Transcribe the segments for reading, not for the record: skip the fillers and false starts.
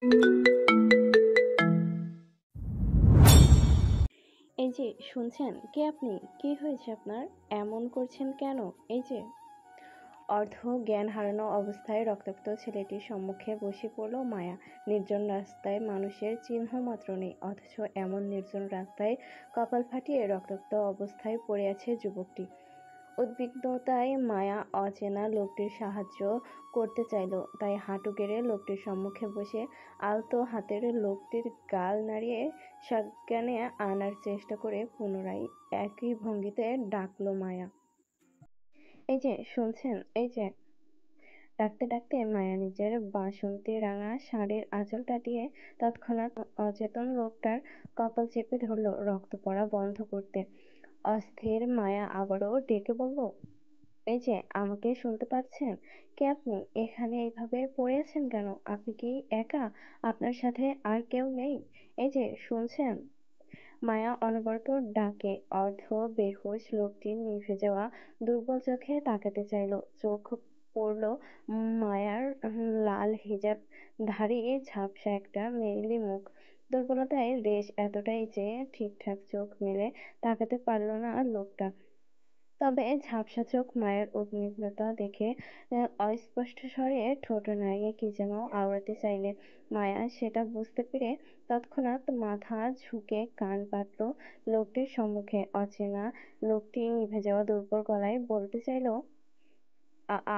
এই যে শুনছেন, কে আপনি? কি হয়েছে আপনার? এমন করছেন কেন? এই যে অর্ধ জ্ঞান হারানো অবস্থায় রক্তাক্ত ছেলেটির সম্মুখে বসে পড়ল মায়া। নির্জন রাস্তায় মানুষের চিহ্ন মাত্র নেই, অথচ এমন নির্জন রাস্তায় কপাল ফাটিয়ে রক্তাক্ত অবস্থায় পড়ে আছে যুবকটি। উদ্বিগ্নতায় মায়া অচেনা লোকটির সাহায্য করতে চাইল, তাই হাঁটু গেড়ে লোকটির সম্মুখে বসে আলতো হাতের লোকটির গাল নাড়িয়ে সজ্ঞানে আনার চেষ্টা করে পুনরায় একই ভঙ্গিতে ডাকল মায়া। এই যে শুনছেন, এই যে। ডাকতে ডাকতে মায়া নিজের বাসন্তী রাঙা শাড়ির আঁচলটা দিয়ে তৎক্ষণাৎ অচেতন লোকটার কপাল চেপে ধরল, রক্ত পড়া বন্ধ করতে। অস্থির মায়া আবারও ডেকে বলল, এই যে আমাকে শুনতে পাচ্ছেন? কে আপনি? এখানে এইভাবে পড়ে আছেন কেন? আপনি কি একা? আপনার সাথে আর কেউ নেই? এই যে শুনছেন? মায়া অনবরত ডাকে। অর্ধ বেহুঁশ লোকটি নিভে যাওয়া দুর্বল চোখে তাকাতে চাইল। চোখ পড়ল মায়ার লাল হিজাব ধারী ঝাপসা একটা মেয়েলি মুখ। দুর্বলতায় রেশ এতটাই যে ঠিকঠাক চোখ মেলে তাকাতে পারল না লোকটা। তবে ঝাপসা চোখ মায়ের উদ্বিগ্নতা দেখে অস্পষ্ট স্বরে ঠোঁট নাড়িয়ে কি যেন আওড়াতে চাইলে মায়া সেটা বুঝতে পেরে তৎক্ষণাৎ মাথা ঝুঁকে কান পাতল লোকটির সম্মুখে। অচেনা লোকটি নিভে যাওয়া দুর্বল গলায় বলতে চাইল,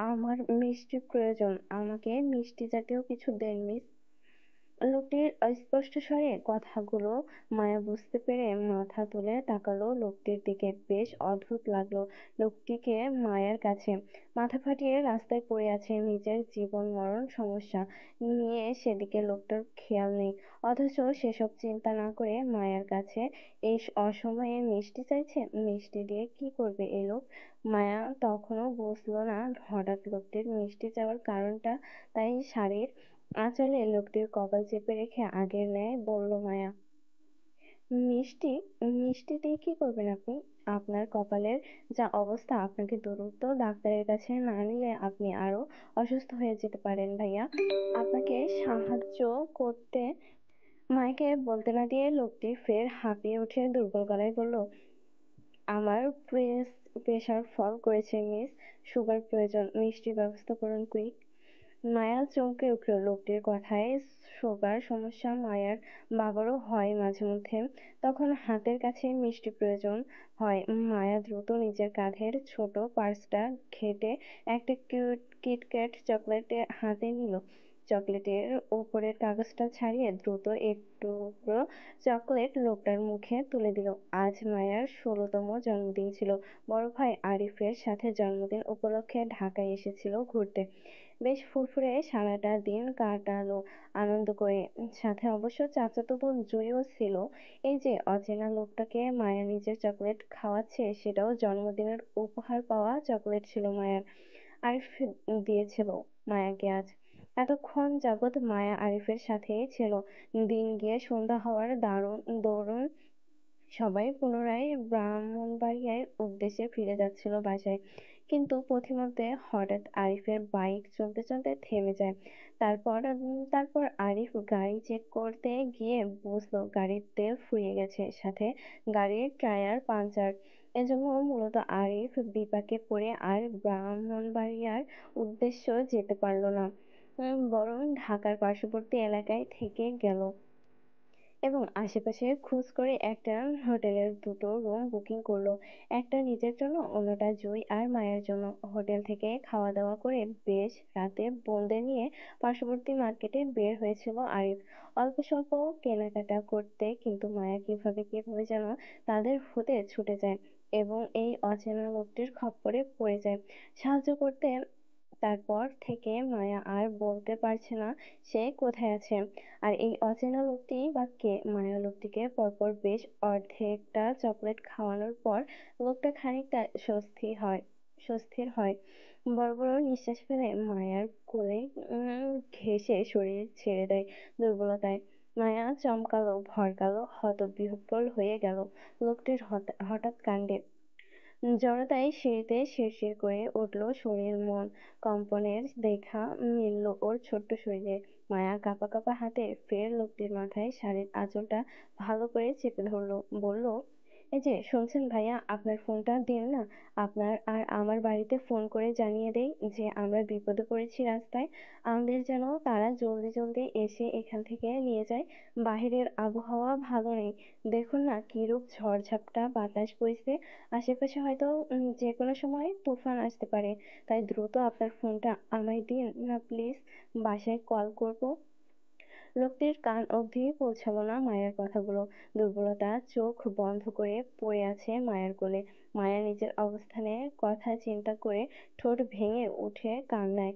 আমার মিষ্টি প্রয়োজন, আমাকে মিষ্টি জাতীয় কিছু দেন মিস। লোকটির অস্পষ্ট স্বরে কথাগুলো মায়া বুঝতে পেরে মাথা তুলে তাকালো লোকটির দিকে। বেশ অদ্ভুত লাগলো লোকটিকে মায়ার কাছে। মাথা ফাটিয়ে রাস্তায় পড়ে আছে, নিজের জীবন মরণ সমস্যা নিয়ে সেদিকে লোকটার খেয়াল নেই, অথচ সেসব চিন্তা না করে মায়ার কাছে এই অসময়ে মিষ্টি চাইছে। মিষ্টি দিয়ে কি করবে এই লোক? মায়া তখনও বুঝলো না হঠাৎ লোকটির মিষ্টি চাওয়ার কারণটা। তাই শাড়ির আঁচলে লোকটির কপাল চেপে রেখে আগের ন্যায় বলল মায়া, মিষ্টি? মিষ্টি দিয়ে কি করবেন আপনি? আপনার কপালের যা অবস্থা, আপনাকে দ্রুত ডাক্তারের কাছে না নিলে আপনি আরো অসুস্থ হয়ে যেতে পারেন ভাইয়া। আপনাকে সাহায্য করতে। মায়াকে বলতে না দিয়ে লোকটি ফের হাঁপিয়ে উঠে দুর্বল গলায় বলল, আমার প্রেসার ফল করেছে মিস, সুগার প্রয়োজন, মিষ্টির ব্যবস্থা করুন কুইক। মায়া চমকে উঠল লোকটির কথায়। সুগার সমস্যা মায়ার বাবারও হয় মাঝে মধ্যে, তখন হাতের কাছে মিষ্টি প্রয়োজন হয়। মায়া দ্রুত নিজের কাঁধের ছোট পার্সটা ঘেঁটে একটা কিটক্যাট চকলেট হাতে নিল। চকলেটের উপরের কাগজটা ছাড়িয়ে দ্রুত একটু টুকরো চকলেট লোকটার মুখে তুলে দিল। আজ মায়ার 16তম জন্মদিন ছিল। বড় ভাই আরিফের সাথে জন্মদিন উপলক্ষে ঢাকায় এসেছিল ঘুরতে। বেশ ফুরফুরে সারাটা দিন কাটালো আনন্দ করে। সাথে অবশ্য চাচাতো বোন জুঁইও ছিল। এই যে অচেনা লোকটাকে মায়া নিজের চকলেট খাওয়াচ্ছে, সেটাও জন্মদিনের উপহার পাওয়া চকলেট ছিল মায়ার। আরিফ দিয়েছিল মায়াকে আজ। এতক্ষণ যাবৎ মায়া আরিফের সাথেই ছিল। দিন গিয়ে সন্ধ্যা হওয়ার দরুন সবাই পুনরায় ব্রাহ্মণবাড়িয়ার উদ্দেশ্যে ফিরে যাচ্ছিল বাসায়। কিন্তু পথিমধ্যে হঠাৎ আরিফের বাইক চলতে চলতে থেমে যায়। তারপর আরিফ গাড়ি চেক করতে গিয়ে বুঝলো গাড়ির তেল ফুরিয়ে গেছে, সাথে গাড়ির টায়ার পাংচার। এজন্য মূলত আরিফ বিপাকে পড়ে আর ব্রাহ্মণবাড়িয়ার উদ্দেশ্য যেতে পারল না, বরং ঢাকার পার্শ্ববর্তী এলাকায় থেকে গেল এবং আশেপাশে খোঁজ করে একটা হোটেলের দুটো রুম বুকিং করলো। একটা নিজের জন্য, অন্যটা জুঁই আর মায়ের জন্য। হোটেল থেকে খাওয়া দাওয়া করে বেশ রাতে বোনদের নিয়ে পার্শ্ববর্তী মার্কেটে বের হয়েছিল আরিফ অল্প স্বল্প কেনাকাটা করতে। কিন্তু মায়া কিভাবে কিভাবে যেন তাদের হতে ছুটে যায় এবং এই অচেনা লোকটির খপ্পরে পড়ে যায় সাহায্য করতে। তারপর থেকে মায়া আর বলতে পারছে না সে কোথায় আছে। আর এই অচেনা লোকটি বা কে? মায়া লোকটিকে পরপর বেশ অর্ধেকটা চকলেট খাওয়ানোর পর লোকটা খানিকটা স্বস্তির হয়। বড় বড় নিঃশ্বাস ফেলে মায়ার কোলে ঘেঁষে শরীর ছেড়ে দেয় দুর্বলতায়। মায়া চমকালো, ভড়কালো, হতবিহ্বল হয়ে গেল লোকটির হঠাৎ কাণ্ডে। জড়তায় সিঁড়িতে শিরশির করে উঠল শরীর, মন কম্পনের দেখা মিলল ওর ছোট্ট শরীরে। মায়া কাঁপা কাঁপা হাতে ফের লোকটির মাথায় শাড়ির আঁচলটা ভালো করে চেপে ধরলো, বলল, এই যে শুনছেন ভাইয়া, আপনার ফোনটা দিন না। আপনার আর আমার বাড়িতে ফোন করে জানিয়ে দেই যে আমরা বিপদে পড়েছি রাস্তায়। আমাদের যেন তারা জলদি জলদি এসে এখান থেকে নিয়ে যায়। বাহিরের আবহাওয়া ভালো নেই, দেখুন না কিরূপ ঝড়ঝাপটা বাতাস বইছে। আশেপাশে হয়তো যে কোনো সময় তুফান আসতে পারে। তাই দ্রুত আপনার ফোনটা আমায় দিন না প্লিজ, বাসায় কল করব। লোকটির কান অবধি পৌঁছালো না মায়ের কথাগুলো। দুর্বলতা চোখ বন্ধ করে পড়ে আছে মায়ের কোলে। মায়া নিজের অবস্থানের কথা চিন্তা করে ঠোঁট ভেঙে উঠে কান্নায়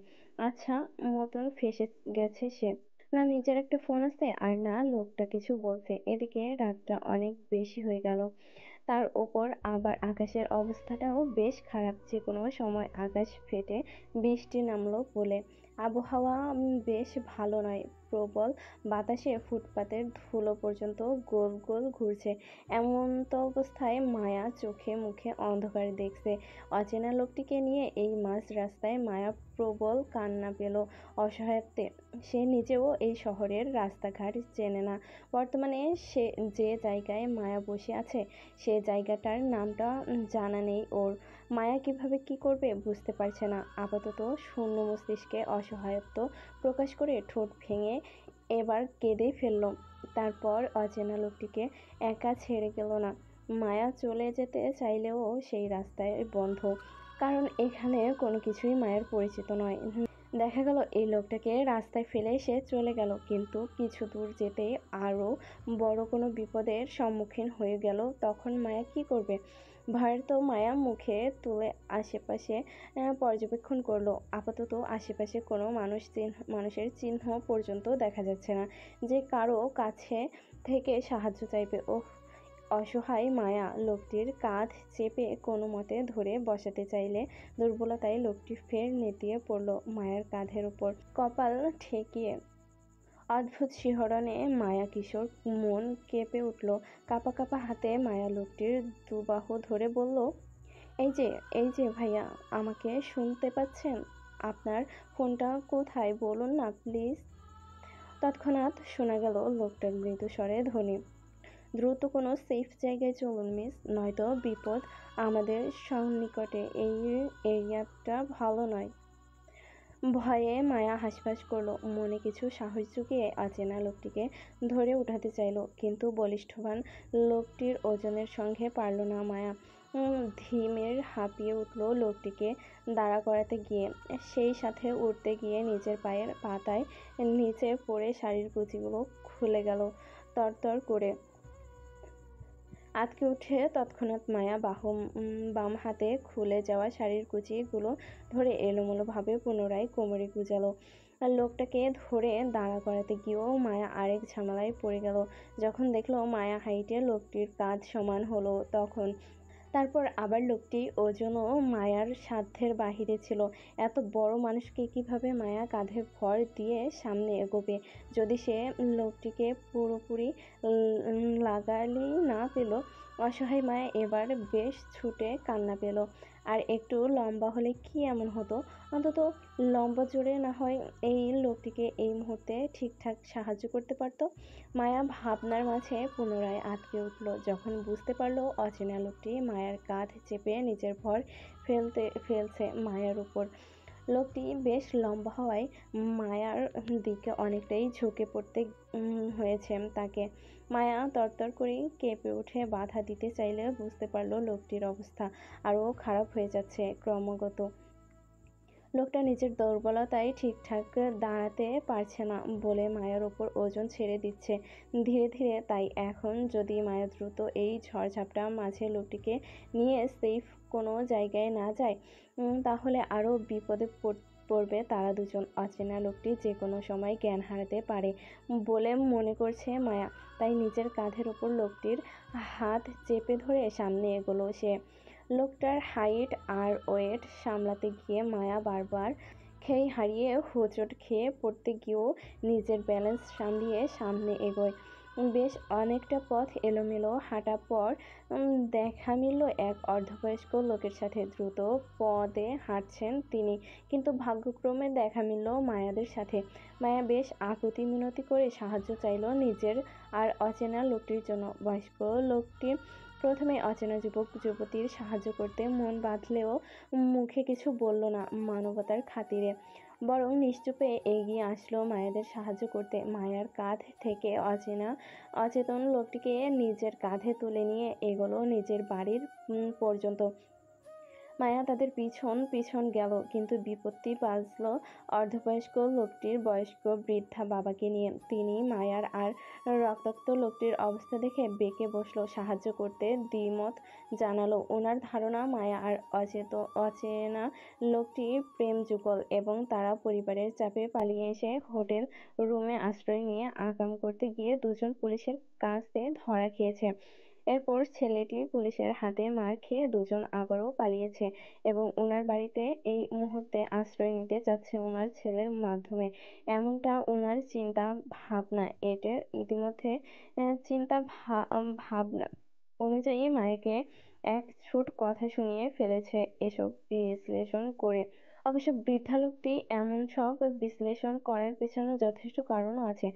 আচ্ছা মতন ফেঁসে গেছে সে। না নিজের একটা ফোন আছে আর না লোকটা কিছু বলছে। এদিকে রাতটা অনেক বেশি হয়ে গেল। তার ওপর আবার আকাশের অবস্থাটাও বেশ খারাপ, যে কোনো সময় আকাশ ফেটে বৃষ্টি নামলো বলে। আবহাওয়া বেশ ভালো নয়, প্রবল বাতাসে ফুটপাতের ধুলো পর্যন্ত গোল গোল ঘুরছে। এমন্ত অবস্থায় মায়া চোখে মুখে অন্ধকার দেখছে। অচেনা লোকটিকে নিয়ে এই মাঝ রাস্তায় মায়া প্রবল কান্না পেল অসহায়ত্বে। সে নিজেও এই শহরের রাস্তাঘাট চেনে না। বর্তমানে সে যে জায়গায় মায়া বসে আছে সে জায়গাটার নামটা জানা নেই ওর। মায়া কিভাবে কি করবে বুঝতে পারছে না। আপাতত শূন্য মস্তিষ্কে অসহায়ত্ব প্রকাশ করে ঠোঁট ভেঙে এবার কেঁদে ফেলল। তারপর অচেনা লোকটিকে একা ছেড়ে গেল না। মায়া চলে যেতে চাইলেও সেই রাস্তায় বন্ধ, কারণ এখানে কোনো কিছুই মায়ের পরিচিত নয়। দেখা গেল এই লোকটাকে রাস্তায় ফেলে সে চলে গেল, কিন্তু কিছু দূর যেতেই আরো বড় কোনো বিপদের সম্মুখীন হয়ে গেল। তখন মায়া কি করবে? ভয়ের তো মায়া মুখে তুলে আশেপাশে পর্যবেক্ষণ করলো। আপাতত আশেপাশে কোনো মানুষের চিহ্ন পর্যন্ত দেখা যাচ্ছে না যে কারো কাছে থেকে সাহায্য চাইবে। ওহ, অসহায় মায়া লোকটির কাঁধ চেপে কোনো মতে ধরে বসাতে চাইলে দুর্বলতায় লোকটি ফের নেতিয়ে পড়ল মায়ের কাঁধের উপর, কপাল ঠেকিয়ে। অদ্ভুত শিহরণে মায়া কিশোর মন কেঁপে উঠল। কাঁপা কাঁপা হাতে মায়া লোকটির দুবাহু ধরে বলল, এই যে ভাইয়া, আমাকে শুনতে পাচ্ছেন? আপনার ফোনটা কোথায় বলুন না প্লিজ। তৎক্ষণাৎ শোনা গেল লোকটার মৃদু স্বরে ধ্বনি, দ্রুত কোনো সেফ জায়গায় চলুন মিস, নয়তো বিপদ আমাদের সন্নিকটে। এই এরিয়াটা ভালো নয়। ভয়ে মায়া হাঁসফাঁস করলো, মনে কিছু সাহস জুগিয়ে অচেনা লোকটিকে ধরে উঠাতে চাইল, কিন্তু বলিষ্ঠবান লোকটির ওজনের সঙ্গে পারল না মায়া। ধীমের হাঁপিয়ে উঠল লোকটিকে দাঁড়া করাতে গিয়ে। সেই সাথে উঠতে গিয়ে নিজের পায়ের পাতায় নিচে পড়ে শাড়ির কুচিগুলো খুলে গেল তরতর করে। আঁতকে উঠে তৎক্ষণাৎ মায়া বাম হাতে খুলে যাওয়া শাড়ির কুচিগুলো ধরে এলোমেলোভাবে পুনরায় কোমরে গুজালো। লোকটাকে ধরে দাঁড়া করাতে গিয়েও মায়া আরেক ঝামেলায় পড়ে গেল। যখন দেখলো মায়া হাইটে লোকটির কাঁধ সমান হলো তখন। তারপর আবার লোকটি ওজনও মায়ার সাধ্যের বাহিরে ছিল। এত বড় মানুষকে কিভাবে মায়া কাঁধে ভর দিয়ে সামনে এগোবে? যদি সে লোকটিকে পুরোপুরি লাগালি না পেল। অসহায় মায়া এবার বেশ ছুটে কান্না পেল। আর একটু লম্বা হলে কি এমন হতো? অন্তত লম্বা জোরে না হয় এই লোকটিকে এই মুহূর্তে ঠিকঠাক সাহায্য করতে পারত। মায়া ভাবনার মাঝে পুনরায় আটকে উঠল যখন বুঝতে পারল অচেনা লোকটি মায়ার কাঁধ চেপে নিজের ভর ফেলছে মায়ার উপর। লোকটি বেশ লম্বা হওয়ায় মায়ার দিকে অনেকটাই ঝুঁকে পড়তে হয়েছে তাকে। মায়া তরতর করে কেঁপে উঠে বাধা দিতে চাইলে বুঝতে পারল লোকটির অবস্থা আরও খারাপ হয়ে যাচ্ছে ক্রমাগত। লোকটা নিজের দুর্বলতায় ঠিকঠাক দাঁড়াতে পারছে না বলে মায়ার ওপর ওজন ছেড়ে দিচ্ছে ধীরে ধীরে। তাই এখন যদি মায়া দ্রুত এই ঝড়ঝাপটার মাঝে লোকটিকে নিয়ে সেফ কোনো জায়গায় না যায়, তাহলে আরও বিপদে পড়বে তারা দুজন। অচেনা লোকটি যে কোনো সময় জ্ঞান হারাতে পারে বলে মনে করছে মায়া। তাই নিজের কাঁধের ওপর লোকটির হাত চেপে ধরে সামনে এগোলো সে। লোকটার হাইট আর ওয়েট সামলাতে গিয়ে মায়া বারবার খেই হারিয়ে হোঁচট খেয়ে পড়তে গিয়েও নিজের ব্যালেন্স সামলিয়ে সামনে এগোয়। বেশ অনেকটা পথ এলোমেলো হাঁটার পর দেখা মিলল এক অর্ধবয়স্ক লোকের সাথে। দ্রুত পদে হাঁটছেন তিনি, কিন্তু ভাগ্যক্রমে দেখা মিলল মায়াদের সাথে। মায়া বেশ আকুতি মিনতি করে সাহায্য চাইল নিজের আর অচেনা লোকটির জন্য। বয়স্ক লোকটি প্রথমে অচেনা যুবক যুবতীর সাহায্য করতে মন বাঁধলেও মুখে কিছু বলল না মানবতার খাতিরে, বরং নিশ্চুপে এগিয়ে আসলো মায়াদের সাহায্য করতে। মায়ার কাঁধ থেকে অচেতন লোকটিকে নিজের কাঁধে তুলে নিয়ে এগোলো নিজের বাড়ির পর্যন্ত। মায়া তাদের পিছন পিছন গেল, কিন্তু বিপত্তি বাজল অর্ধবয়স্ক লোকটির বয়স্ক বৃদ্ধা বাবাকে নিয়ে। তিনি মায়ার আর রক্তাক্ত লোকটির অবস্থা দেখে বেঁকে বসলো, সাহায্য করতে দ্বিমত জানালো। ওনার ধারণা মায়া আর অচেনা লোকটি প্রেম যুগল এবং তারা পরিবারের চাপে পালিয়ে এসে হোটেল রুমে আশ্রয় নিয়ে আকাম করতে গিয়ে দুজন পুলিশের কাছে ধরা খেয়েছে। এরপর ছেলেটি পুলিশের হাতে মার খেয়ে দুজন আবারও পালিয়েছে এবং ওনার বাড়িতে এই মুহূর্তে আশ্রয় নিতে চাচ্ছে ওনার ছেলের মাধ্যমে। এমনটা ওনার চিন্তা ভাবনা। এদের ইতিমধ্যে চিন্তা ভাবনা অনুযায়ী মায়াকে এক ছুট কথা শুনিয়ে ফেলেছে এসব বিশ্লেষণ করে। অবশ্য বৃদ্ধা লোকটি এমন সব বিশ্লেষণ করার পেছনে যথেষ্ট কারণও আছে,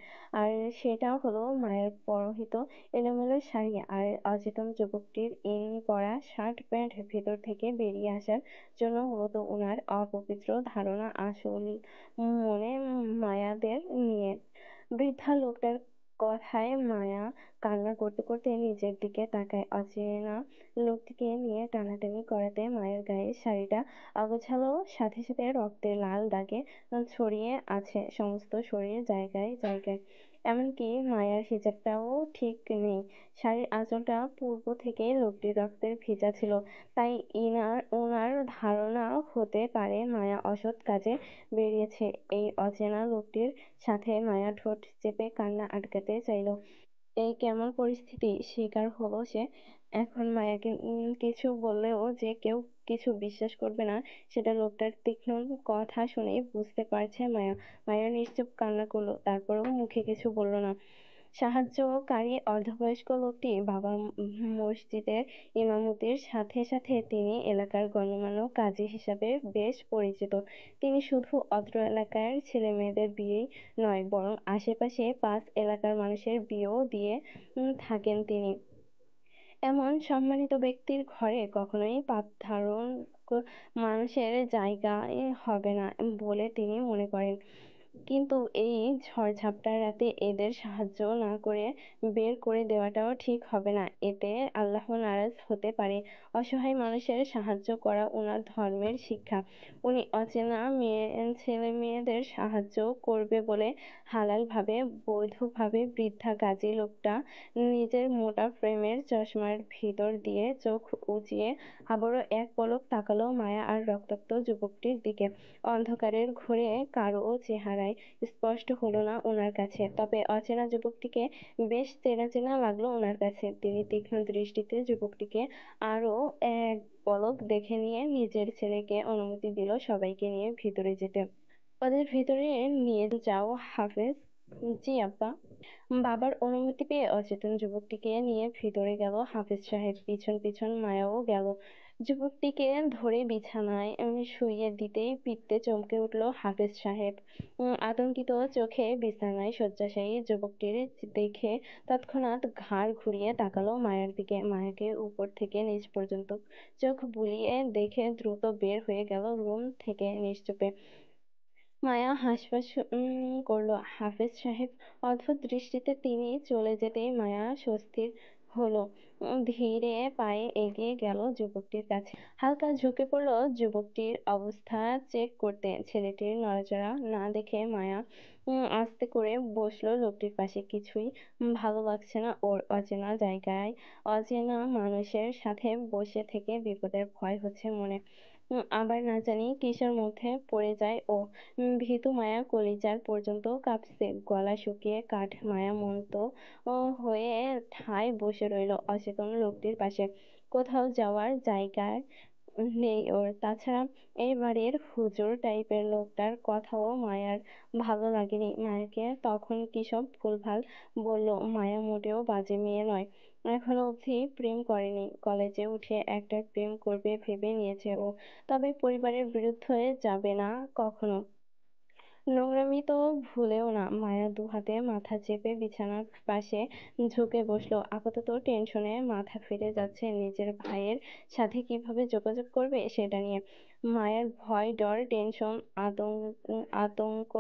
আর সেটাও হলো মায়ের পরহিত এলোমেলো শাড়ি আর অচেতন যুবকটির ইন করা শার্ট প্যান্ট ভেতর থেকে বেরিয়ে আসার জন্য মূলত ওনার অপবিত্র ধারণা আসল মনে মায়াদের নিয়ে। বৃদ্ধা লোকটার কথায় মায়া কান্না করতে করতে নিজের দিকে তাকায়। অচেনা লোকটিকে নিয়ে টানাটানি করাতে মায়ের গায়ের শাড়িটা অগোছালো, সাথে সাথে রক্তের লাল দাগে ছড়িয়ে আছে সমস্ত শরীর জায়গায় জায়গায়। এমনকি মায়ার হিজাবটাও ঠিক নেই। শাড়ির আঁচলটা পূর্ব থেকে লোকটির রক্তের ভেজা ছিল। তাই ওনার ধারণা হতে পারে মায়া অসৎ কাজে বেরিয়েছে। এই অচেনা লোকটির সাথে মায়া ঠোঁট চেপে কান্না আটকাতে চাইল। এই কেমন পরিস্থিতি শিকার হলো সে। এখন মায়াকে কিছু বললেও যে কেউ কিছু বিশ্বাস করবে না, সেটা লোকটার তীক্ষ্ণ কথা শুনে বুঝতে পারছে মায়া। মায়া নিশ্চুপ কান্না করলো, তারপরেও মুখে কিছু বলল না। সাহায্যকারী অর্ধবয়স্ক লোকটি বাবা মসজিদের ইমামতির সাথে সাথে তিনি এলাকার গণ্যমান্য কাজী হিসাবে বেশ পরিচিত। তিনি শুধু অত্র এলাকার ছেলেমেয়েদের বিয়েই নয়, বরং আশেপাশে 5 এলাকার মানুষের বিয়েও দিয়ে থাকেন তিনি। এমন সম্মানিত ব্যক্তির ঘরে কখনোই পাপ ধারণ মানুষের জায়গায় হবে না বলে তিনি মনে করেন। কিন্তু এই ঝড়-ঝাপটার রাতে এদের সাহায্য না করে বের করে দেওয়াটাও ঠিক হবে না। এতে আল্লাহ নারাজ হতে পারে। অসহায় মানুষের সাহায্য করা উনার ধর্মের শিক্ষা। উনি অচেনা ছেলেমেয়েদের সাহায্য করবে বলে হালালভাবে বৈধভাবে বৃদ্ধা কাজী লোকটা নিজের মোটা ফ্রেমের চশমার ভিতর দিয়ে চোখ উঁচিয়ে আবারও এক পলক তাকালো মায়া আর রক্তাক্ত যুবকটির দিকে। অন্ধকারের ঘোরে কারো চেহারায় স্পষ্ট হলো না ওনার কাছে, তবে অচেনা যুবকটিকে বেশ চেনা চেনা লাগলো ওনার কাছে। তিনি তীক্ষ্ণ দৃষ্টিতে যুবকটিকে আরো এক পলক দেখে নিয়ে নিজের ছেলেকে অনুমতি দিল সবাইকে নিয়ে ভিতরে যেতে। ওদের ভিতরে নিয়ে যাও হাফেজ। জি আব্বা। বাবার অনুমতি পেয়ে অচেতন যুবকটিকে নিয়ে ভিতরে গেল হাফেজ সাহেব। পিছন পিছন মায়াও গেল। যুবকটিকে ধরে বিছানায় শুইয়ে দিতেই পিত্তে চমকে উঠল হাফেজ সাহেব। আতঙ্কিত চোখে বিছানায় শয্যাশায়ী যুবকটির দেখে তৎক্ষণাৎ ঘাড় ঘুরিয়ে তাকালো মায়ের দিকে। মায়াকে উপর থেকে নিচ পর্যন্ত চোখ বুলিয়ে দেখে দ্রুত বের হয়ে গেল রুম থেকে নিশ্চুপে। মায়া হাসফাস করলো। হাফেজ সাহেব অদ্ভুত দৃষ্টিতে তিনি চলে যেতেই মায়া স্বস্তির হলো। ধীরে পায়ে এগিয়ে গেল যুবকটির কাছে। হালকা ঝুঁকে পড়লো যুবকটির অবস্থা চেক করতে। ছেলেটির নড়াচড়া না দেখে মায়া আস্তে করে বসলো লোকটির পাশে। কিছুই ভালো লাগছে না ওর। অচেনা জায়গায় অচেনা মানুষের সাথে বসে থেকে বিপদের ভয় হচ্ছে মনে। আবার না জানি কিসের মধ্যে পড়ে যায় ও। ভীতু মায়া কলিজার পর্যন্ত কাঁপছে, গলা শুকিয়ে কাঠ। মায়া মন্ত হয়ে ঠায় বসে রইল অচেতন লোকটির পাশে। কোথাও যাওয়ার জায়গায় নেই ওর। তাছাড়া এই বাড়ির হুজুর টাইপের লোকটার কথাও মায়ার ভালো লাগেনি। মায়াকে তখন কি সব ভুলভাল বলল। মায়া মোটেও বাজে মেয়ে নয়, এখনো অবধি প্রেম করেনি। কলেজে উঠে একটা প্রেম করবে ভেবে নিয়েছে ও, তবে পরিবারের বিরুদ্ধে যাবে না কখনো। নোংরামি তো ভুলেও না। মায়া দুহাতে মাথা চেপে বিছানার পাশে ঝুঁকে বসলো। আপাতত টেনশনে মাথা ফেটে যাচ্ছে নিজের ভাইয়ের সাথে কিভাবে যোগাযোগ করবে সেটা নিয়ে। মায়ের ভয়, ডর, টেনশন, আতঙ্ক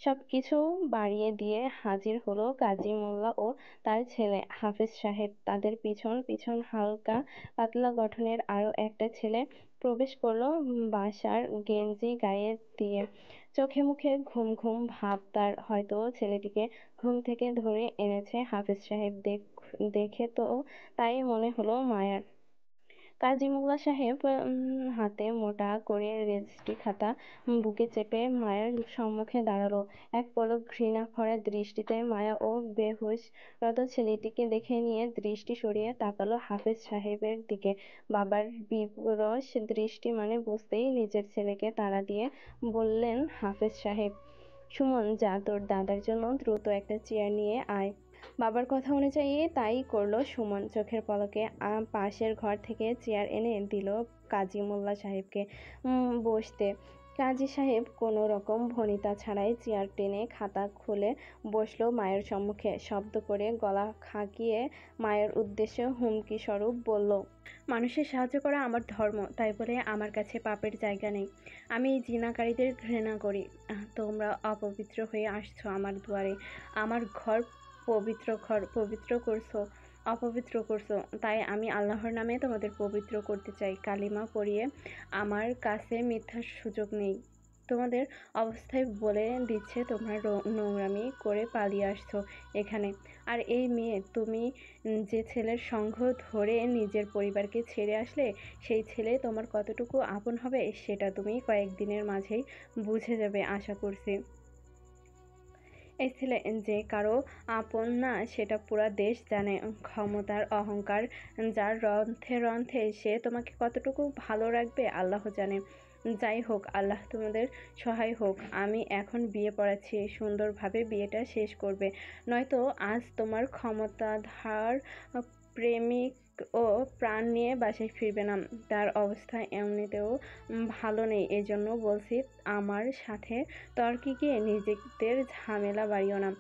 সবকিছু বাড়িয়ে দিয়ে হাজির হলো কাজী মোল্লা ও তার ছেলে হাফেজ সাহেব। তাদের পিছন পিছন হালকা পাতলা গঠনের আরো একটা ছেলে প্রবেশ করলো বাসার গেঞ্জি গায়ে দিয়ে। চোখে মুখে ঘুম ঘুম ভাব তার। হয়তো ছেলেটিকে ঘুম থেকে ধরে এনেছে হাফেজ সাহেব। দেখে তো তাই মনে হলো মায়ার। কাজী মোল্লা সাহেব হাতে মোটা করে রেজিস্ট্রি খাতা বুকে চেপে মায়ের সম্মুখে দাঁড়ালো। এক পলক ঘৃণা ভরা দৃষ্টিতে মায়া ও বেহুশরত ছেলেটিকে দেখে নিয়ে দৃষ্টি সরিয়ে তাকালো হাফেজ সাহেবের দিকে। বাবার বিবশ দৃষ্টি মানে বুঝতেই নিজের ছেলেকে তাড়া দিয়ে বললেন হাফেজ সাহেব, সুমন যা তোর দাদার জন্য দ্রুত একটা চেয়ার নিয়ে আয়। বাবার কথা অনুযায়ী তাই করলো সুমন। চোখের পলকে পাশের ঘর থেকে চেয়ার এনে দিল কাজী মোল্লা সাহেবকে বসতে। কাজী সাহেব কোনো রকম ভনিতা ছাড়াই চেয়ার টেনে খাতা খুলে বসলো মায়ের সম্মুখে। শব্দ করে গলা খাঁকিয়ে মায়ের উদ্দেশ্যে হুমকি স্বরূপ বলল, মানুষের সাহায্য করা আমার ধর্ম, তাই বলে আমার কাছে পাপের জায়গা নেই। আমি এই জিনাকারীদের ঘৃণা করি। তোমরা অপবিত্র হয়ে আসছো আমার দুয়ারে, আমার ঘর পবিত্র ঘর অপবিত্র করছো। তাই আমি আল্লাহর নামে তোমাদের পবিত্র করতে চাই। কালিমা পড়িয়ে আমার কাছে মিথ্যার সুযোগ নেই। তোমাদের অবস্থায় বলে দিচ্ছে তোমরা নোংরামি করে পালিয়ে আসছো এখানে। আর এই মেয়ে, তুমি যে ছেলের সঙ্গ ধরে নিজের পরিবারকে ছেড়ে আসলে, সেই ছেলে তোমার কতটুকু আপন হবে সেটা তুমি কয়েকদিনের মাঝেই বুঝে যাবে আশা করছি। এই ছেলে যে কারো আপন না সেটা পুরা দেশ জানে। ক্ষমতার অহংকার যার রন্ধ্রে রন্ধ্রে, সে তোমাকে কতটুকু ভালো রাখবে আল্লাহ জানে। যাই হোক, আল্লাহ তোমাদের সহায় হোক। আমি এখন বিয়ে পড়াচ্ছি, সুন্দরভাবে বিয়েটা শেষ করবে, নয়তো আজ তোমার ক্ষমতাধর প্রেমিক ও প্রাণ নিয়ে বাসায় ফিরবে না। তার অবস্থা এমনিতেও ভালো নেই, এজন্য বলছি আমার সাথে তর্কে গিয়ে নিজেদের ঝামেলা বাড়িও না।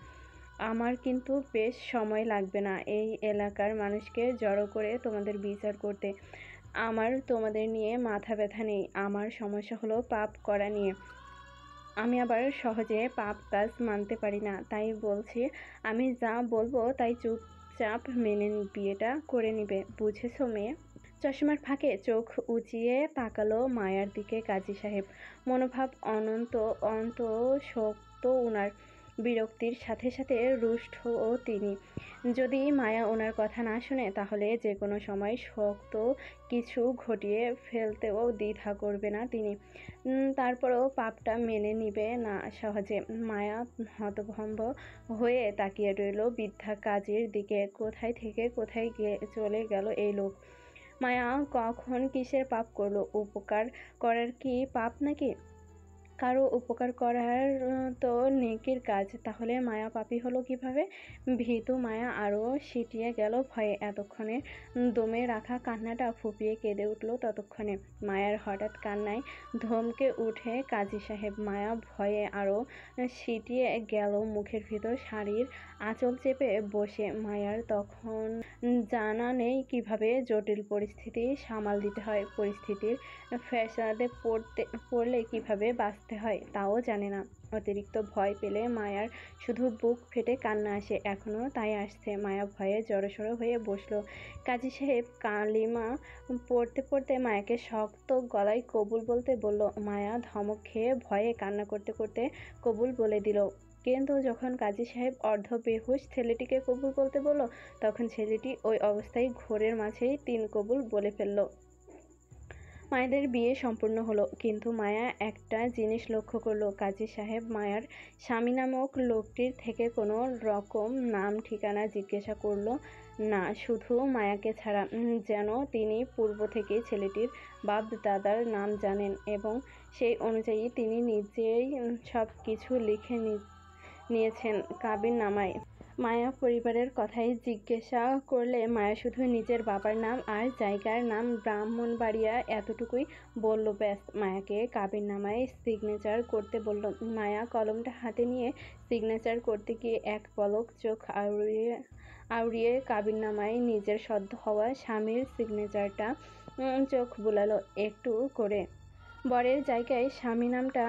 আমার কিন্তু বেশ সময় লাগবে না এই এলাকার মানুষকে জড়ো করে তোমাদের বিচার করতে। আমার তোমাদের নিয়ে মাথা ব্যথা নেই। আমার সমস্যা হলো পাপ করা নিয়ে। আমি আবার সহজে পাপ কাজ মানতে পারি না। তাই বলছি, আমি যা বলবো তাই চুপচাপ মেনে বিয়েটা করে নিবে, বুঝেছো মেয়ে? চশমার ফাঁকে চোখ উঁচিয়ে তাকালো মায়ার দিকে কাজী সাহেব। মনোভাব অন্তঃসত্ত্বা উনার। বিরক্তির সাথে সাথে রুষ্টও তিনি। যদি মায়া ওনার কথা না শুনে, তাহলে যে কোনো সময় শক্ত কিছু ঘটিয়ে ফেলতেও দ্বিধা করবে না তিনি। তারপরেও পাপটা মেনে নিবে না সহজে। মায়া হতভম্ব হয়ে তাকিয়ে রইল বৃদ্ধা কাজীর দিকে। কোথায় থেকে কোথায় চলে গেল এই লোক? মায়া কখন কিসের পাপ করলো? উপকার করার কি পাপ নাকি? কারো উপকার করার তো নেকির কাজ। তাহলে মায়া পাপী হলো কিভাবে? ভীতু মায়া আরো সিটিয়ে গেল ভয়ে। এতক্ষণে দমে রাখা কান্নাটা ফুঁপিয়ে কেঁদে উঠল ততক্ষণে। মায়ার হঠাৎ কান্নায় ধমকে উঠে কাজী সাহেব। মায়া ভয়ে আরো সিটিয়ে গেল, মুখের ভিতর শাড়ির আঁচল চেপে বসে। মায়ার তখন জানা নেই কিভাবে জটিল পরিস্থিতি সামাল দিতে হয়, পরিস্থিতির ফ্যাসাদে পড়লে কিভাবে বাঁচতে হয় তাও জানে না। অতিরিক্ত ভয় পেলে মায়ার শুধু বুক ফেটে কান্না আসে। এখনো তাই আসছে। মায়া ভয়ে জড়সড় হয়ে বসলো। কাজী সাহেব কালিমা পড়তে পড়তে মায়াকে শক্ত গলায় কবুল বলতে বলল। মায়া ধমক খেয়ে ভয়ে কান্না করতে করতে কবুল বলে দিল। কিন্তু যখন কাজী সাহেব অর্ধ বেহুশ ছেলেটিকে কবুল বলতে বলল, তখন ছেলেটি ওই অবস্থায় ঘোরের মাঝেই 3 কবুল বলে ফেলল। মায়েদের বিয়ে সম্পূর্ণ হলো, কিন্তু মায়া একটা জিনিস লক্ষ্য করলো, কাজী সাহেব মায়ার স্বামী নামক লোকটির থেকে কোনো রকম নাম ঠিকানা জিজ্ঞাসা করলো না, শুধু মায়াকে ছাড়া। যেন তিনি পূর্ব থেকেই ছেলেটির বাপ দাদার নাম জানেন এবং সেই অনুযায়ী তিনি নিজেই সব কিছু লিখে নিয়েছেন কাবিননামায়। মায়া পরিবারের কথাই জিজ্ঞাসা করলে মায়া শুধু নিজের বাবার নাম আর জায়গার নাম ব্রাহ্মণবাড়িয়া এতটুকুই বলল, ব্যাস। মায়াকে কাবিননামায় সিগনেচার করতে বলল। মায়া কলমটা হাতে নিয়ে সিগনেচার করতে গিয়ে এক পলক চোখ আউড়িয়ে আউড়িয়ে কাবিননামায় নিজের সদ্য হওয়া স্বামীর সিগনেচারটা চোখ বুলালো একটু করে। বরের জায়গায় স্বামী নামটা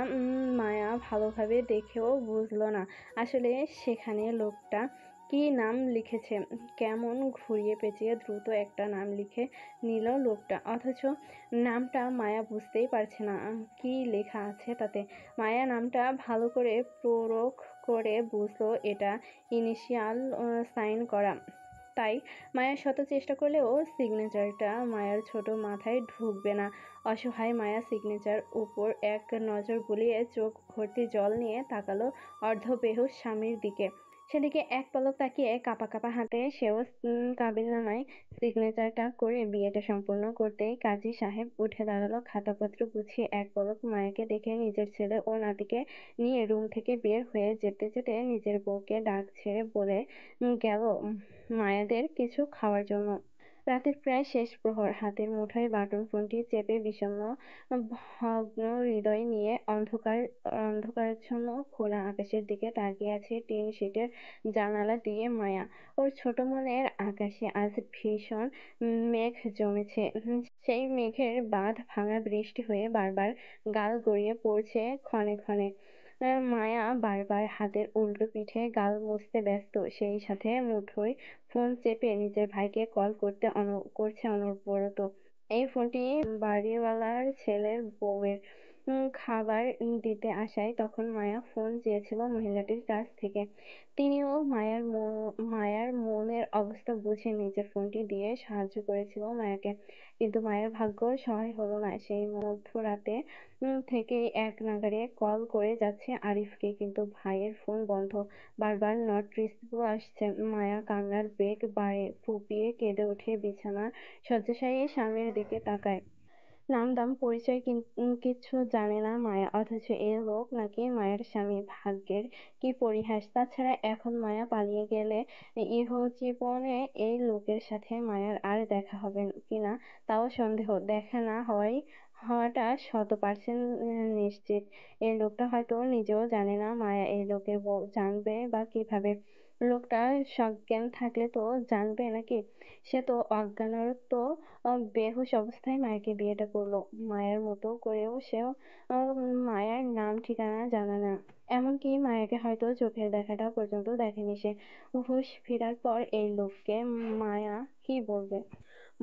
মায়া ভালোভাবে দেখেও বুঝল না আসলে সেখানে লোকটা কি নাম লিখেছে। কেমন ঘুরিয়ে পেঁচিয়ে দ্রুত একটা নাম লিখে নিল লোকটা, অথচ নামটা মায়া বুঝতেই পারছে না কি লেখা আছে তাতে। মায়া নামটা ভালো করে পরখ করে বুঝলো এটা ইনিশিয়াল সাইন করা। তাই মায়া শত চেষ্টা করলেও সিগনেচারটা মায়ার ছোট মাথায় ঢুকবে না। অসহায় মায়া সিগনেচার উপর এক নজর বুলিয়ে চোখ ভর্তি জল নিয়ে তাকালো অর্ধবেহুশ স্বামীর দিকে। সেদিকে এক পলক তাকিয়ে কাঁপা কাঁপা হাতে সেও কাবিননামায় সিগনেচারটা করে বিয়েটা সম্পূর্ণ করতেই কাজী সাহেব উঠে দাঁড়ালো, খাতাপত্র গুছিয়ে এক পলক মায়াকে দেখে নিজের ছেলে ও নাতিকে নিয়ে রুম থেকে বের হয়ে যেতে যেতে নিজের বউকে ডাক ছেড়ে বলে গেল মায়াদের কিছু খাওয়ার জন্য। রাতের প্রায় শেষ প্রহর, হাতের মুঠোয় বাটন ফোনটি চেপে বিষণ্ণ ভগ্ন হৃদয় নিয়ে অন্ধকারাচ্ছন্ন খোলা আকাশের দিকে তাকিয়ে আছে টিন শেডের জানালা দিয়ে মায়া। ওর ছোট মনের আকাশে আজ ভীষণ মেঘ জমেছে। সেই মেঘের বাঁধ ভাঙা বৃষ্টি হয়ে বারবার গাল গড়িয়ে পড়ছে ক্ষণে ক্ষণে। মায়া বারবার হাতের উল্টো পিঠে গাল মুছতে ব্যস্ত, সেই সাথে মুঠোয় ফোন চেপে নিজের ভাইকে কল করছে অনবরত। এই ফোনটি বাড়িওয়ালার ছেলের বউয়ের। খাবার দিতে আসায় তখন মায়া ফোন চেয়েছিল মহিলাটির কাছ থেকে। তিনিও মায়ার মনের অবস্থা বুঝে নিজের ফোনটি দিয়ে সাহায্য করেছিল মায়াকে। কিন্তু মায়ের ভাগ্য সহায় হলো না। সেই মধ্যরাতে থেকেই এক নাগাড়ে কল করে যাচ্ছে আরিফকে, কিন্তু ভাইয়ের ফোন বন্ধ। বারবার নট রিসিভও আসছে। মায়া কান্নার বেগ বাড়ে, ফুঁপিয়ে কেঁদে ওঠে, বিছানার শয্যাশায়ী স্বামীর দিকে তাকায়। নাম দাম পরিচয় কিচ্ছু জানে না মায়া, অথচ এ লোক নাকি মায়ের স্বামী। ভাগ্যের কি পরিহাস! তাছাড়া এখন মায়া পালিয়ে গেলে ইহজীবনে এই লোকের সাথে মায়ার আর দেখা হবে কিনা তাও সন্দেহ। দেখা না হওয়াটা 100% নিশ্চিত। এই লোকটা হয়তো নিজেও জানে না মায়া এই লোকের বউ, জানবে বা কিভাবে? লোকটা সজ্ঞান থাকলে তো জানবে নাকি? সে তো অজ্ঞানরত বেহুশ অবস্থায় মায়াকে বিয়েটা করলো। মায়ের মতো করেও সেও মায়ের নাম ঠিকানা জানে না। এমনকি মায়াকে হয়তো চোখের দেখাটা পর্যন্ত দেখেনি সে। হুঁশ ফেরার পর এই লোককে মায়া কি বলবে?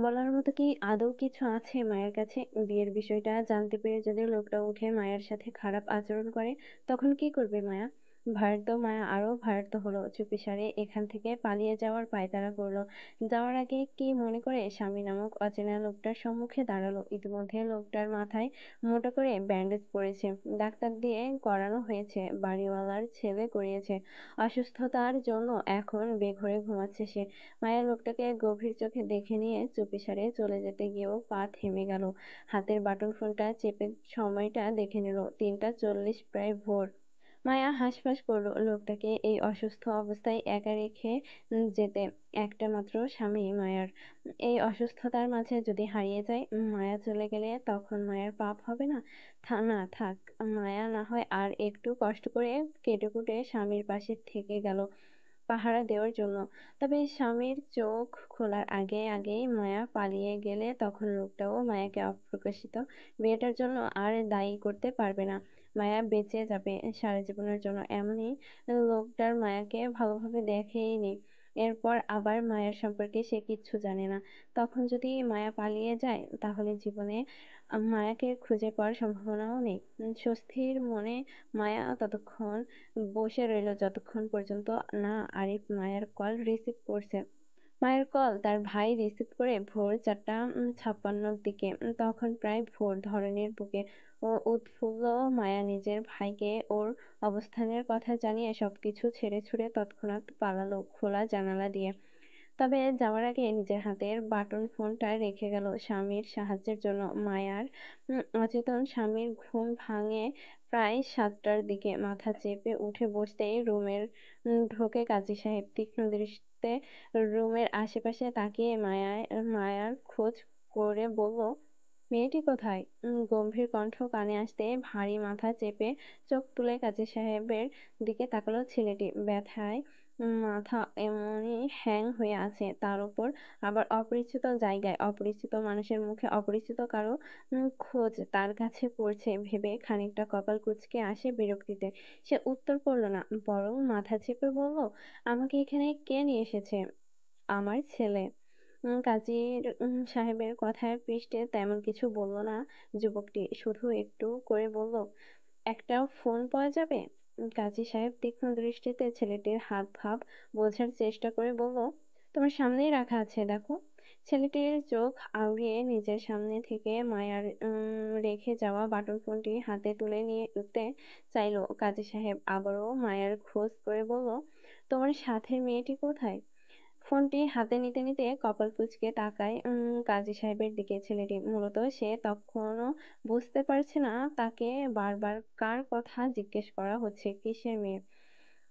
বলার মতো কি আদৌ কিছু আছে মায়ের কাছে? বিয়ের বিষয়টা জানতে পেরে যদি লোকটা উঠে মায়ের সাথে খারাপ আচরণ করে, তখন কি করবে মায়া? ভয়ার্ত মায়া আরো ভয়ার্ত হলো। চুপিসারে এখান থেকে পালিয়ে যাওয়ার পায়তারা করলো। যাওয়ার আগে কি মনে করে স্বামী নামক অচেনা লোকটার সম্মুখে দাঁড়ালো। ইতিমধ্যে লোকটার মাথায় মোটা করে ব্যান্ডেজ পড়েছে, ডাক্তার দিয়ে করানো হয়েছে, বাড়িওয়ালার ছেলে করিয়েছে। অসুস্থতার জন্য এখন বেঘোরে ঘুমাচ্ছে সে। মায়া লোকটাকে গভীর চোখে দেখে নিয়ে চুপিসারে চলে যেতে গিয়েও পা থেমে গেল। হাতের বাটন ফোনটা চেপে সময়টা দেখে নিল, 3টা 40, প্রায় ভোর। মায়া হাঁসফাঁস করলো। লোকটাকে এই অসুস্থ অবস্থায় একা রেখে যেতে একটা মাত্র স্বামী মায়ার। এই অসুস্থতার মাঝে যদি হারিয়ে যায়, মায়া চলে গেলে তখন মায়ার পাপ হবে না? না থাক, মায়া না হয় আর একটু কষ্ট করে কেটেকুটে স্বামীর পাশে থেকে গেল পাহারা দেওয়ার জন্য। তবে স্বামীর চোখ খোলার আগেই মায়া পালিয়ে গেলে তখন লোকটাও মায়াকে অপ্রকাশিত বিয়েটার জন্য আর দায়ী করতে পারবে না। মায়া বেঁচে যাবে সারা জীবনের জন্য। এমনই লোকটার মায়াকে ভালোভাবে দেখেইনি। এরপর আবার মায়ের সম্পর্কে সে কিচ্ছু জানে না। তখন যদি মায়া পালিয়ে যায়, তাহলে জীবনে মায়াকে খুঁজে পাওয়ার সম্ভাবনাও নেই। স্বস্তির মনে মায়া ততক্ষণ বসে রইল যতক্ষণ পর্যন্ত না আরিফ মায়ের কল রিসিভ করছে। মায়ের কল তার ভাই রিসিভ করে ভোর 4:56 দিকে। তখন প্রায় ভোর। ধরণীর বুকে ও উৎফুল্ল মায়া নিজের ভাইকে ওর অবস্থানের কথা জানিয়ে সবকিছু ছেড়ে ছুড়ে তৎক্ষণাৎ পালালো খোলা জানালা দিয়ে। তবে যাওয়ার আগে নিজের হাতের বাটন ফোনটা রেখে গেল স্বামীর সাহায্যের জন্য। মায়ার অচেতন স্বামীর ঘুম ভাঙে প্রায় 7টার দিকে। মাথা চেপে উঠে বসতেই রুমের ঢোকে কাজী সাহেব। তীক্ষ্ণ দৃষ্টিতে রুমের আশেপাশে তাকিয়ে মায়ার খোঁজ করে বলল, মেয়েটি কোথায়? গম্ভীর কণ্ঠ কানে আসতে ভারী মাথা চেপে চোখ তুলে কাজী সাহেবের দিকে তাকালো ছেলেটি। ব্যথায় মাথা এমনই হ্যাং হয়ে আছে, তার উপর আবার অপরিচিত জায়গায়, অপরিচিত মানুষের মুখে অপরিচিত কারো খোঁজ তার কাছে পড়ছে ভেবে খানিকটা কপাল কুঁচকে আসে বিরক্তিতে। সে উত্তর করল না, বরং মাথা চেপে বলল, আমাকে এখানে কে নিয়ে এসেছে? আমার ছেলে। কাজীর সাহেবের কথার পৃষ্ঠে তেমন কিছু বলল না যুবকটি, শুধু একটু করে বলল, একটা ফোন পাওয়া যাবে? কাজী সাহেব তীক্ষ্ণ দৃষ্টিতে ছেলেটির হাব ভাব বোঝার চেষ্টা করে বলল, তোমার সামনেই রাখা আছে, দেখো। ছেলেটির চোখ আউড়িয়ে নিজের সামনে থেকে মায়ার রেখে যাওয়া বাটন ফোনটি হাতে তুলে নিতে চাইলো। কাজী সাহেব আবারও মায়ার খোঁজ করে বলল, তোমার সাথের মেয়েটি কোথায়? ফোনটি হাতে নিতে নিতে কপাল কুঁচকে তাকায় কাজী সাহেবের দিকে ছেলেটি। মূলত সে তখনও বুঝতে পারছে না তাকে বারবার কার কথা জিজ্ঞেস করা হচ্ছে, কিসের মেয়ে।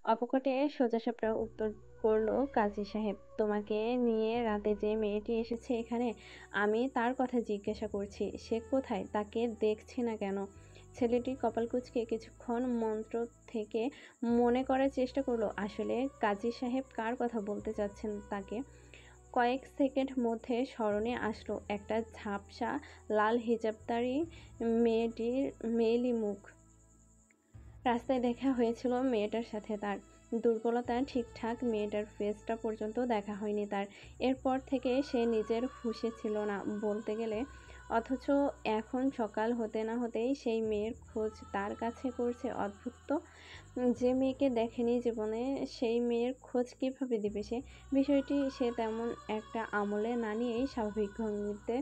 অপকটে সোজাসাপটা উত্তর করলো কাজী সাহেব, তোমাকে নিয়ে রাতে যে মেয়েটি এসেছে এখানে, আমি তার কথা জিজ্ঞাসা করছি। সে কোথায়? তাকে দেখছি না কেন? ছেলেটি কপাল কুঁচকে কিছুক্ষণ মন্ত্র থেকে মনে করার চেষ্টা করলো আসলে কাজী সাহেব কার কথা বলতে চাচ্ছেন তাকে। কয়েক সেকেন্ড মধ্যে স্মরণে আসলো একটা ঝাপসা লাল হিজাবধারী মেয়েটির মেয়েলি মুখ। রাস্তায় দেখা হয়েছিল মেয়েটার সাথে তার। দুর্বলতা ঠিকঠাক মেয়েটার ফেসটা পর্যন্ত দেখা হয়নি তার। এরপর থেকে সে নিজের হুঁশে ছিল না বলতে গেলে। অথচ এখন সকাল হতে না হতেই সেই মেয়ের খোঁজ তার কাছে করছে। অদ্ভুত তো, যে মেয়েকে দেখেনি জীবনে সেই মেয়ের খোঁজ কিভাবে দিবে সে? বিষয়টি সে তেমন একটা আমলে না নিয়েই স্বাভাবিক ভঙ্গিতে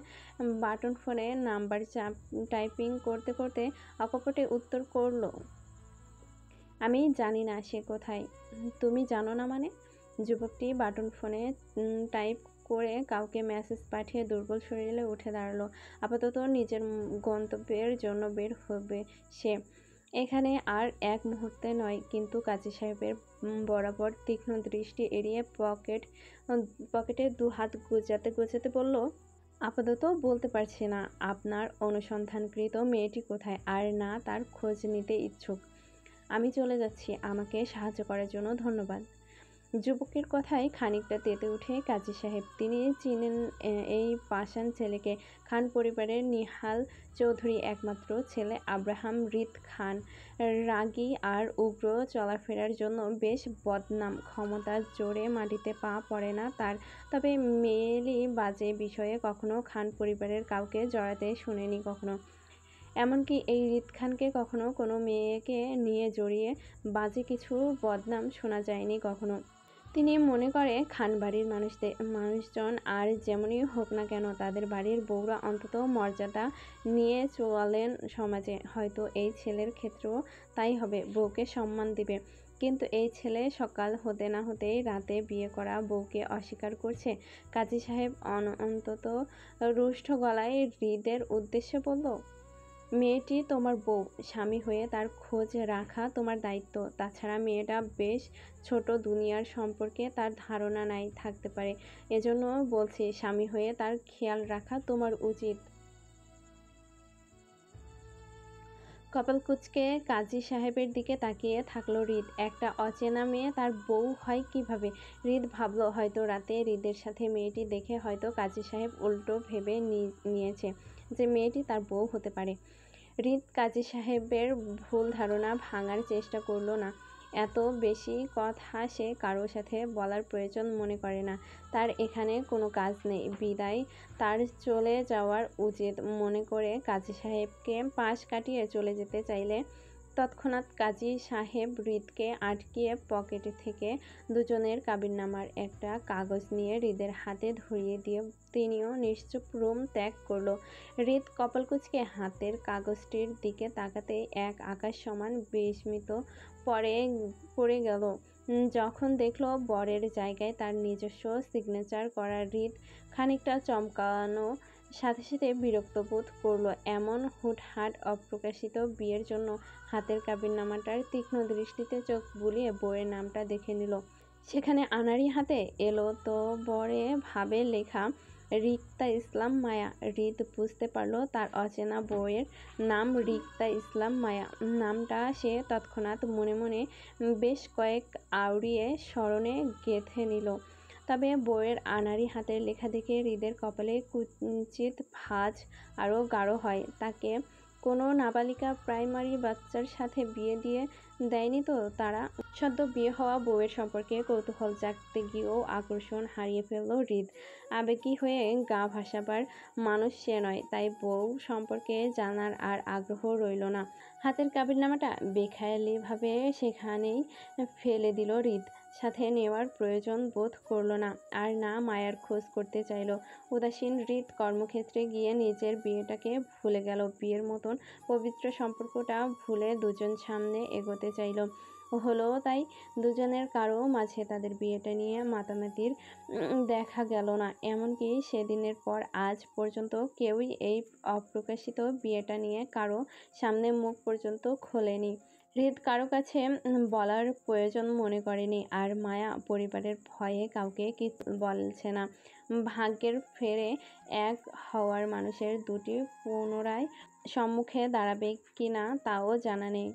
বাটন ফোনে নাম্বার টাইপিং করতে করতে অকপটে উত্তর করলো, আমি জানি না সে কোথায়। তুমি জানো না মানে? যুবকটি বাটন ফোনে টাইপ করে কাউকে মেসেজ পাঠিয়ে দুর্বল শরীরে উঠে দাঁড়ালো। আপাতত নিজের গন্তব্যের জন্য বের হবে সে। এখানে আর এক মুহূর্তে নয়। কিন্তু কাজী সাহেবের বরাবর তীক্ষ্ণ দৃষ্টি এড়িয়ে পকেটে দুহাত গোছাতে গোছাতে বলল, আপাতত বলতে পারছি না আপনার অনুসন্ধানকৃত মেয়েটি কোথায়, আর না তার খোঁজ নিতে ইচ্ছুক। আমি চলে যাচ্ছি, আমাকে সাহায্য করার জন্য ধন্যবাদ। যুবকের কথায় খানিকটা তেতে উঠে কাজী সাহেব। তিনি চিনেন এই পাষাণ ছেলেকে। খান পরিবারের নিহাল চৌধুরী একমাত্র ছেলে আব্রাহাম রীত খান। রাগী আর উগ্র চলাফেরার জন্য বেশ বদনাম। ক্ষমতার জোরে মাটিতে পা পড়ে না তার। তবে মেয়েলি বাজে বিষয়ে কখনো খান পরিবারের কাউকে জড়াতে শুনেনি কখনো। এমনকি এই রীত খানকে কখনো কোনো মেয়েকে নিয়ে জড়িয়ে বাজে কিছু বদনাম শোনা যায়নি কখনো। তিনি মনে করে খান বাড়ির মানুষজন আর যেমনই হোক না কেন তাদের বাড়ির বউরা অন্তত মর্যাদা নিয়ে চলেন সমাজে। হয়তো এই ছেলের ক্ষেত্রেও তাই হবে, বউকে সম্মান দিবে। কিন্তু এই ছেলে সকাল হতে না হতেই রাতে বিয়ে করা বউকে অস্বীকার করছে। কাজী সাহেব অন্তত রুষ্ট গলায় হৃদের উদ্দেশ্যে বলল, মেয়েটি তোমার বউ, স্বামী হয়ে তার খোঁজ রাখা তোমার দায়িত্ব। তাছাড়া মেয়েটা বেশ ছোট, দুনিয়ার সম্পর্কে তার ধারণা নাই থাকতে পারে। এজন্য বলছি, স্বামী হয়ে তার খেয়াল রাখা তোমার উচিত। কপাল কুঁচকে কাজী সাহেবের দিকে তাকিয়ে থাকলো হৃদ। একটা অচেনা মেয়ে তার বউ হয় কিভাবে? হৃদ ভাবল হয়তো রাতে হৃদের সাথে মেয়েটি দেখে হয়তো কাজী সাহেব উল্টো ভেবে নিয়েছে যে মেয়েটি তার বউ হতে পারে। হৃদ কাজী সাহেবের ভুল ধারণা ভাঙার চেষ্টা করল না। এত বেশি কথা সে কারো সাথে বলার প্রয়োজন মনে করে না। তার এখানে কোনো কাজ নেই, বিদায় তার চলে যাওয়ার উচিত মনে করে কাজী সাহেবকে পাশ কাটিয়ে চলে যেতে চাইলে তৎক্ষণাৎ কাজী সাহেব হৃদকে আটকিয়ে পকেট থেকে দুজনের কাবিননামার একটা কাগজ নিয়ে হৃদের হাতে ধরিয়ে দিয়ে তিনিও নিশ্চুপ রুম ত্যাগ করল। হৃদ কপাল কুঁচকে হাতের কাগজটির দিকে তাকাতেই এক আকাশ সমান বিস্মিত পড়ে গেল যখন দেখল বরের জায়গায় তার নিজস্ব সিগনেচার করা। হৃদ খানিকটা চমকানো সাথে সাথে বিরক্ত বোধ করলো। এমন হুটহাট অপ্রকাশিত বিয়ের জন্য হাতের কাবিননামাটার তীক্ষ্ণ দৃষ্টিতে চোখ বুলিয়ে বইয়ের নামটা দেখে নিল। সেখানে আনাড়ি হাতে এলো তো বরে ভাবে লেখা রিক্তা ইসলাম মায়া। হৃদ বুঝতে পারল তার অচেনা বউয়ের নাম রিক্তা ইসলাম মায়া। নামটা সে তৎক্ষণাৎ মনে মনে বেশ কয়েক আওড়িয়ে স্মরণে গেঁথে নিল। তবে বউয়ের আনাড়ি হাতের লেখা দেখে হৃদের কপালে কুঞ্চিত ভাঁজ আরও গাঢ় হয়। তাকে কোনো নাবালিকা প্রাইমারি বাচ্চার সাথে বিয়ে দিয়ে দেয়নি তো তারা? সদ্য বিয়ে হওয়া বউয়ের সম্পর্কে কৌতূহল জাগতে গিয়েও আকর্ষণ হারিয়ে ফেলল হৃদ। আবেগী হয়ে গা ভাসাবার মানুষ সে নয়, তাই বউ সম্পর্কে জানার আর আগ্রহ রইল না। হাতের কাবিননামাটা বেখেয়ালিভাবে সেখানেই ফেলে দিল হৃদ। সাথে নেওয়ার প্রয়োজন বোধ করল না, আর না মায়ার খোঁজ করতে চাইল। উদাসীন হৃদ কর্মক্ষেত্রে গিয়ে নিজের বিয়েটাকে ভুলে গেল। বিয়ের মতন পবিত্র সম্পর্কটা ভুলে দুজন সামনে এগোতে চাইল। হলো তাই। দুজনের কারো মাঝে তাদের বিয়েটা নিয়ে মাতামাতির দেখা গেল না। এমনকি সেদিনের পর আজ পর্যন্ত কেউই এই অপ্রকাশিত বিয়েটা নিয়ে কারো সামনে মুখ পর্যন্ত খোলেনি। হৃদ কারো কাছে বলার প্রয়োজন মনে করেনি, আর মায়া পরিবারের ভয়ে কাউকে কিছু বলছে না। ভাগ্যের ফেরে এক হওয়ার মানুষের দুটি পুনরায় সম্মুখে দাঁড়াবে কিনা তাও জানা নেই।